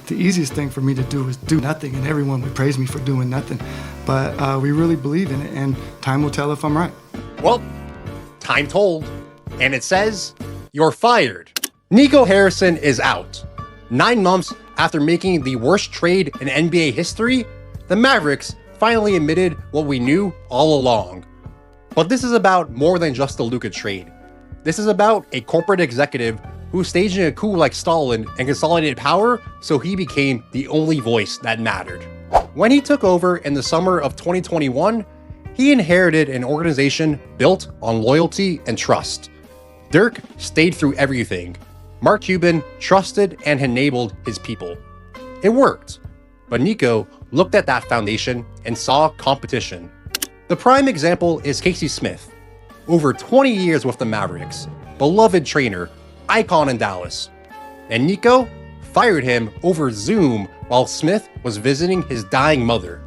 the easiest thing for me to do is do nothing, and everyone would praise me for doing nothing. But we really believe in it, and time will tell if I'm right. Well, time told, and it says you're fired. Nico Harrison is out. 9 months after making the worst trade in NBA history, the Mavericks finally admitted what we knew all along. But this is about more than just the Luka trade. This is about a corporate executive who was staging a coup like Stalin and consolidated power so he became the only voice that mattered. When he took over in the summer of 2021, he inherited an organization built on loyalty and trust. Dirk stayed through everything. Mark Cuban trusted and enabled his people. It worked, but Nico looked at that foundation and saw competition. The prime example is Casey Smith. Over 20 years with the Mavericks, beloved trainer, icon in Dallas. And Nico fired him over Zoom while Smith was visiting his dying mother.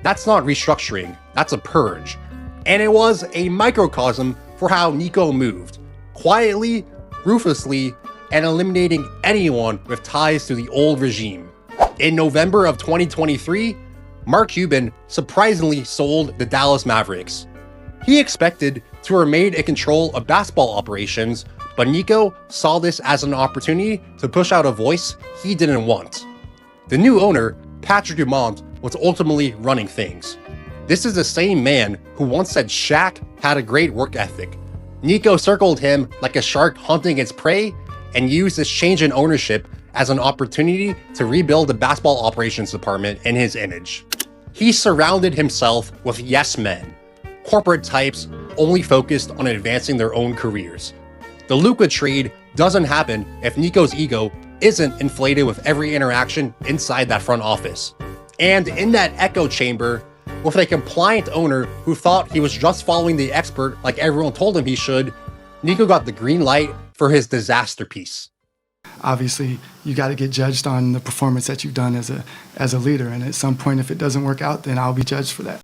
That's not restructuring, that's a purge. And it was a microcosm for how Nico moved, quietly, ruthlessly, and eliminating anyone with ties to the old regime. In November of 2023, Mark Cuban surprisingly sold the Dallas Mavericks. He expected to remain in control of basketball operations, but Nico saw this as an opportunity to push out a voice he didn't want. The new owner, Patrick Dumont, was ultimately running things. This is the same man who once said Shaq had a great work ethic. Nico circled him like a shark hunting its prey and used this change in ownership as an opportunity to rebuild the basketball operations department in his image. He surrounded himself with yes men, corporate types only focused on advancing their own careers. The Luka trade doesn't happen if Nico's ego isn't inflated with every interaction inside that front office. And in that echo chamber, with a compliant owner who thought he was just following the expert like everyone told him he should, Nico got the green light for his disaster piece. Obviously, you got to get judged on the performance that you've done as a leader, and at some point, if it doesn't work out, then I'll be judged for that.